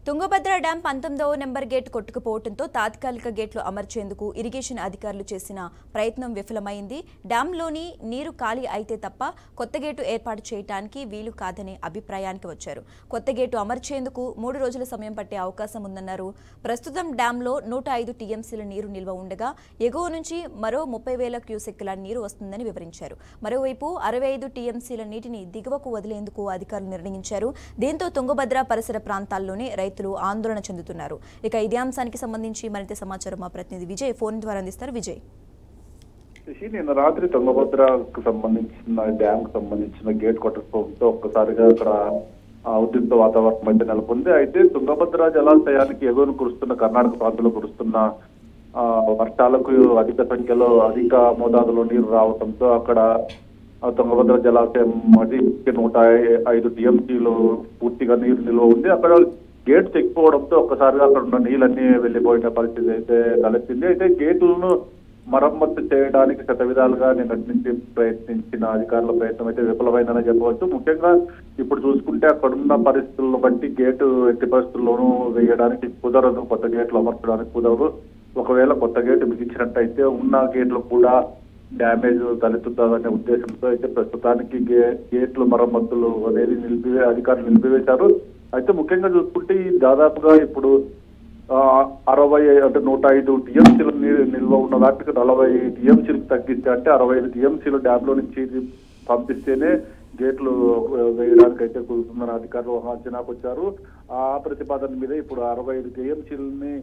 Tungabhadra dam 19వ number gate కొట్టుకుపోవడంతో తాత్కాలిక గేట్లు అమర్చేందుకు irrigation అధికారులు చేసిన ప్రయత్నం విఫలమైంది. డ్యాంలోని నీరు ఖాళీ అయితే తప్ప కొత్త గేటు ఏర్పాటు చేయడానికి వీలు కాదనే అభిప్రాయానికి వచ్చారు. కొత్త గేటు అమర్చేందుకు 3 రోజుల సమయం పట్టే అవకాశం ఉందన్నారు. ప్రస్తుతం డ్యాంలో 105 టీఎంసీల నీరు నిల్వ ఉండగా ఎగువ నుంచి మరో 30,000 క్యూసెక్కుల నీరు వస్తుందని వివరించారు. మరోవైపు 65 టీఎంసీల నీటిని దిగువకు వదిలేందుకు అధికారులు నిర్ణయించారు. దీంతో తుంగభద్ర పరిసర ప్రాంతాల్లోనే రైతులు ఆందోళన చెందుతున్నారు. ఇక ఇదే అంశానికి సంబంధించి మరింత సమాచారం మా ప్రతినిధి విజయ్ ఫోన్ ద్వారా అందిస్తారు. విజయ్, నిన్న రాత్రి తుంగభద్రకు సంబంధించిన డ్యామ్ కు సంబంధించిన గేట్ కొట్టకపోవడంతో ఒక్కసారిగా అక్కడ ఉద్రిక్త వాతావరణం అయితే నెలకొంది. అయితే తుంగభద్ర జలాశయానికి ఎగువను కురుస్తున్న కర్ణాటక ప్రాంతంలో కురుస్తున్న వర్షాలకు అధిక సంఖ్యలో అధిక మోతాదులో నీరు రావడంతో అక్కడ తుంగభద్ర జలాశయం అది 105 టీఎంసీలు పూర్తిగా నీరు నిల్వ ఉంది. అక్కడ గేట్ చెక్కిపోవడంతో ఒక్కసారిగా అక్కడ ఉన్న నీళ్ళన్నీ వెళ్లిపోయిన పరిస్థితి అయితే తలెత్తింది. అయితే గేట్లను మరమ్మతు చేయడానికి శతవిధాలుగా నిన్నటి నుంచి ప్రయత్నించిన అధికారుల ప్రయత్నం అయితే విఫలమైందని చెప్పవచ్చు. ముఖ్యంగా ఇప్పుడు చూసుకుంటే అక్కడున్న పరిస్థితులను బట్టి గేటు ఎట్టి పరిస్థితుల్లోనూ వేయడానికి కుదరదు, కొత్త గేట్లు అమర్చడానికి కుదరదు. ఒకవేళ కొత్త గేటు బిగించినట్టయితే ఉన్న గేట్లు కూడా డ్యామేజ్ తలెత్తుతుందనే ఉద్దేశంతో అయితే ప్రస్తుతానికి గేట్లు మరమ్మతులు అనేది అధికారులు నిలిపివేశారు. అయితే ముఖ్యంగా చూసుకుంటే దాదాపుగా ఇప్పుడు 105 టీఎంసీలు నిల్వ ఉన్న వాటికి 40 టీఎంసీలకు తగ్గిస్తే అంటే 65 టీఎంసీలు డ్యామ్ లో నుంచి పంపిస్తేనే గేట్లు వేయడానికి అయితే కుదురుతుందని అధికారులు అంచనాకు వచ్చారు. ఆ ప్రతిపాదన మీద ఇప్పుడు 65 టీఎంసీలని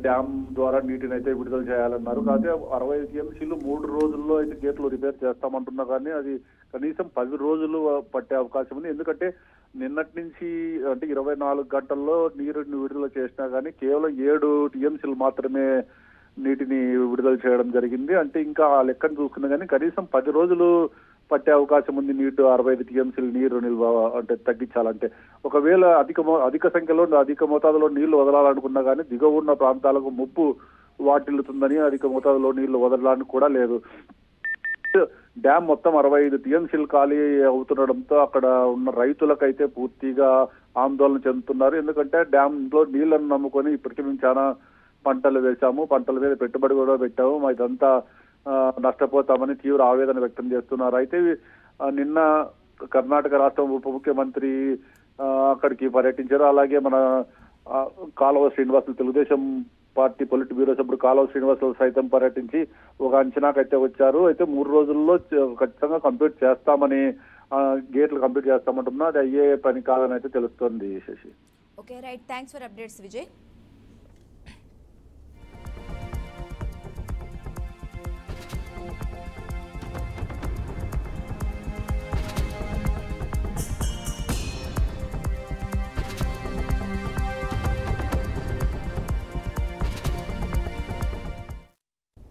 డ్యామ్ ద్వారా నీటిని అయితే విడుదల చేయాలన్నారు. కాకపోతే 65 టీఎంసీలు 3 రోజుల్లో అయితే గేట్లు రిపేర్ చేస్తామంటున్నా కానీ అది కనీసం 10 రోజులు పట్టే అవకాశం ఉంది. ఎందుకంటే నిన్నటి నుంచి అంటే 24 గంటల్లో నీరుని విడుదల చేసినా కానీ కేవలం 7 టీఎంసీలు మాత్రమే నీటిని విడుదల చేయడం జరిగింది. అంటే ఇంకా ఆ లెక్కను చూసుకున్నా కానీ కనీసం 10 రోజులు పట్టే అవకాశం ఉంది నీటి 65 టీఎంసీలు నీరు నిల్వ అంటే తగ్గించాలంటే. ఒకవేళ అధిక సంఖ్యలో అధిక మోతాదులో నీళ్లు వదలాలనుకున్నా కానీ దిగువ ఉన్న ప్రాంతాలకు ముప్పు వాటిల్లుతుందని అధిక మోతాదులో నీళ్లు వదలడానికి కూడా లేదు. డ్యామ్ మొత్తం 65 టీఎంసీలు ఖాళీ అవుతుండడంతో అక్కడ ఉన్న రైతులకైతే పూర్తిగా ఆందోళన చెందుతున్నారు. ఎందుకంటే డ్యామ్ లో నీళ్లను నమ్ముకొని ఇప్పటికీ మేము చాలా పంటలు వేశాము, పంటల మీద పెట్టుబడి కూడా పెట్టాము, ఇదంతా నష్టపోతామని తీవ్ర ఆవేదన వ్యక్తం చేస్తున్నారు. అయితే నిన్న కర్ణాటక రాష్ట్ర ఉప ముఖ్యమంత్రి అక్కడికి పర్యటించారు. అలాగే మన కాలువ Srinivasulu Telugu Desam party polit bureau సభ్యుడు కాలువ శ్రీనివాసులు సైతం పర్యటించి ఒక అంచనాకైతే వచ్చారు. అయితే 3 రోజుల్లో ఖచ్చితంగా కంప్లీట్ చేస్తామని గేట్లు కంప్లీట్ చేస్తామంటున్నా అది అయ్యే పని కాదని అయితే తెలుస్తోంది. Shashi, okay right, thanks for updates Vijay.